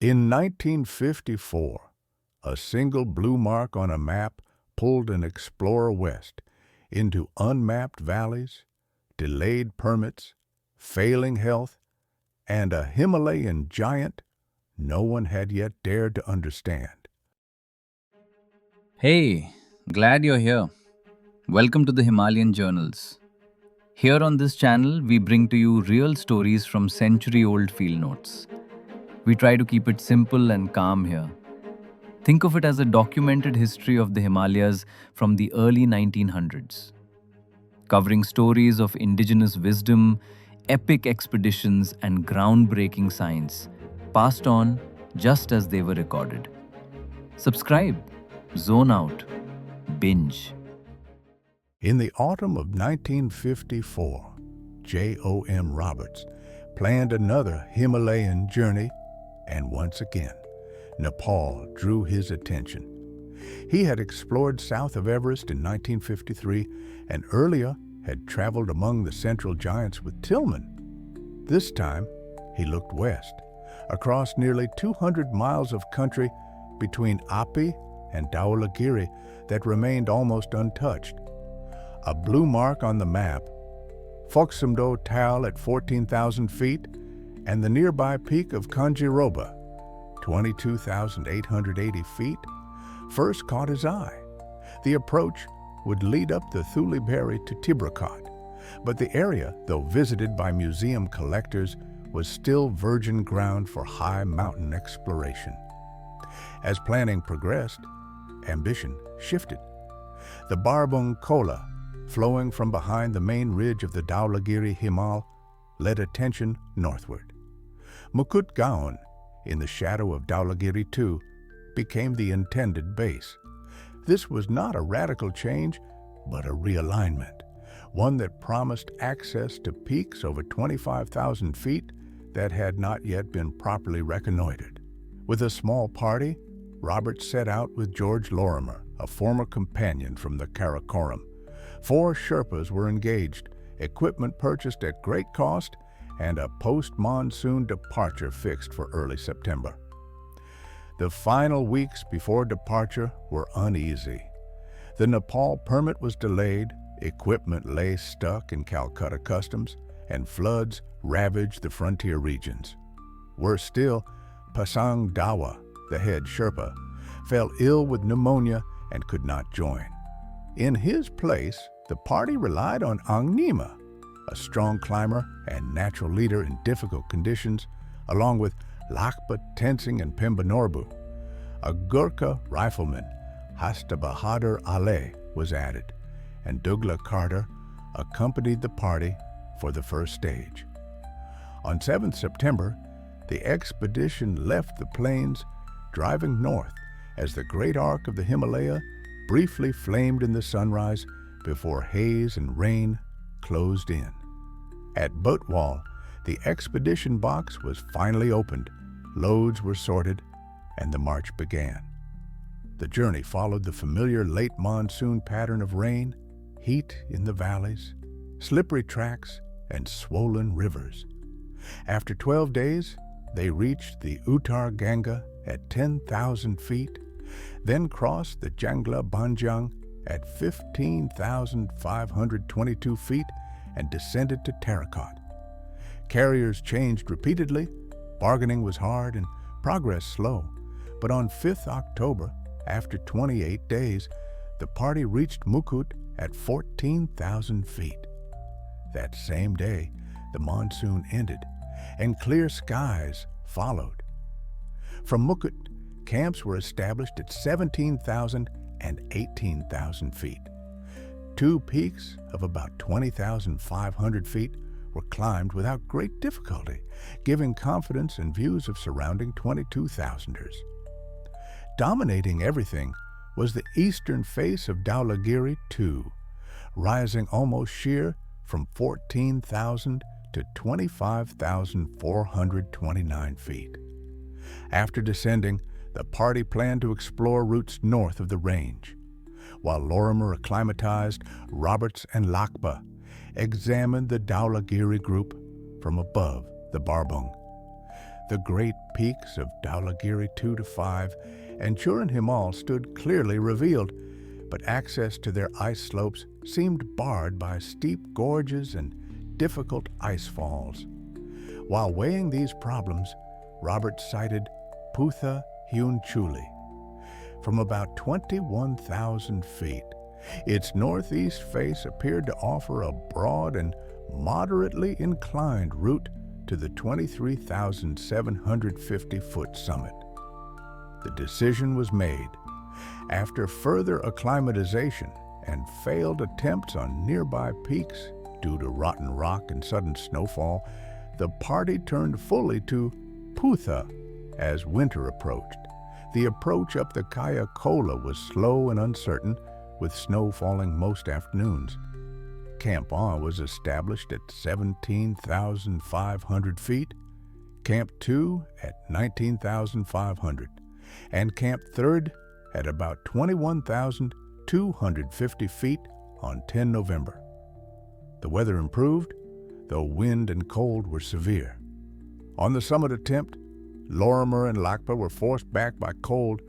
In 1954, a single blue mark on a map pulled an explorer west into unmapped valleys, delayed permits, failing health, and a Himalayan giant no one had yet dared to understand. Hey, glad you're here. Welcome to the Himalayan Journals. Here on this channel, we bring to you real stories from century old field notes. We try to keep it simple and calm here. Think of it as a documented history of the Himalayas from the early 1900s, covering stories of indigenous wisdom, epic expeditions, and groundbreaking science, passed on just as they were recorded. Subscribe, zone out, binge. In the autumn of 1954, J.O.M. Roberts planned another Himalayan journey, and once again, Nepal drew his attention. He had explored south of Everest in 1953 and earlier had traveled among the central giants with Tillman. This time, he looked west, across nearly 200 miles of country between Api and Dhaulagiri that remained almost untouched. A blue mark on the map, Foxumdo Tal at 14,000 feet, and the nearby peak of Kanjiroba, 22,880 feet, first caught his eye. The approach would lead up the Dhaulagiri to Tibrakot, but the area, though visited by museum collectors, was still virgin ground for high mountain exploration. As planning progressed, ambition shifted. The Barbung Kola, flowing from behind the main ridge of the Dhaulagiri Himal, led attention northward. Mukut Gaon, in the shadow of Dhaulagiri II, became the intended base. This was not a radical change, but a realignment, one that promised access to peaks over 25,000 feet that had not yet been properly reconnoitered. With a small party, Robert set out with George Lorimer, a former companion from the Karakoram. 4 Sherpas were engaged, equipment purchased at great cost, and a post-monsoon departure fixed for early September. The final weeks before departure were uneasy. The Nepal permit was delayed, equipment lay stuck in Calcutta customs, and floods ravaged the frontier regions. Worse still, Pasang Dawa, the head Sherpa, fell ill with pneumonia and could not join. In his place, the party relied on Angnima, a strong climber and natural leader in difficult conditions, along with Lakpa Tensing and Pemba Norbu. A Gurkha rifleman, Hasta Bahadur Ale, was added, and Douglas Carter accompanied the party for the first stage. On 7th September, the expedition left the plains, driving north as the great arc of the Himalaya briefly flamed in the sunrise before haze and rain closed in. At Butwal, the expedition box was finally opened, loads were sorted, and the march began. The journey followed the familiar late monsoon pattern of rain, heat in the valleys, slippery tracks, and swollen rivers. After 12 days, they reached the Uttar Ganga at 10,000 feet, then crossed the Jangla Banjang at 15,522 feet and descended to Tarakat. Carriers changed repeatedly, bargaining was hard and progress slow, but on 5th October, after 28 days, the party reached Mukut at 14,000 feet. That same day, the monsoon ended, and clear skies followed. From Mukut, camps were established at 17,000 and 18,000 feet. 2 peaks of about 20,500 feet were climbed without great difficulty, giving confidence in views of surrounding 22,000ers. Dominating everything was the eastern face of Dhaulagiri II, rising almost sheer from 14,000 to 25,429 feet. After descending, the party planned to explore routes north of the range. While Lorimer acclimatized, Roberts and Lakpa examined the Dhaulagiri group from above the Barbung. The great peaks of Dhaulagiri 2 to 5 and Churan Himal stood clearly revealed, but access to their ice slopes seemed barred by steep gorges and difficult ice falls. While weighing these problems, Robert sighted Putha Hiunchuli. From about 21,000 feet, its northeast face appeared to offer a broad and moderately inclined route to the 23,750-foot summit. The decision was made. After further acclimatization and failed attempts on nearby peaks due to rotten rock and sudden snowfall, the party turned fully to Putha as winter approached. The approach up the Kaya Kola was slow and uncertain, with snow falling most afternoons. Camp On was established at 17,500 feet, Camp 2 at 19,500, and Camp 3rd at about 21,250 feet on 10 November. The weather improved, though wind and cold were severe. On the summit attempt, Lorimer and Lakpa were forced back by cold,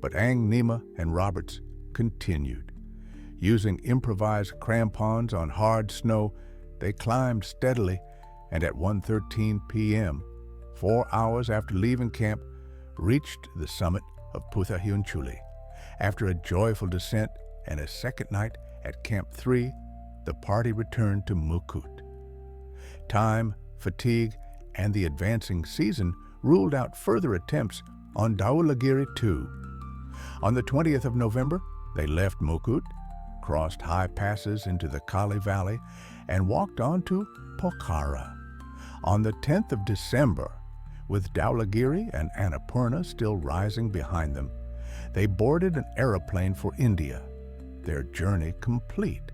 but Ang Nima and Roberts continued. Using improvised crampons on hard snow, they climbed steadily, and at 1:13 p.m., 4 hours after leaving camp, reached the summit of Putha Hiunchuli. After a joyful descent and a second night at Camp 3, the party returned to Mukut. Time, fatigue, and the advancing season ruled out further attempts on Dhaulagiri 2. On the 20th of November, they left Mukut, crossed high passes into the Kali Valley, and walked on to Pokhara. On the 10th of December, with Dhaulagiri and Annapurna still rising behind them, they boarded an aeroplane for India, their journey complete.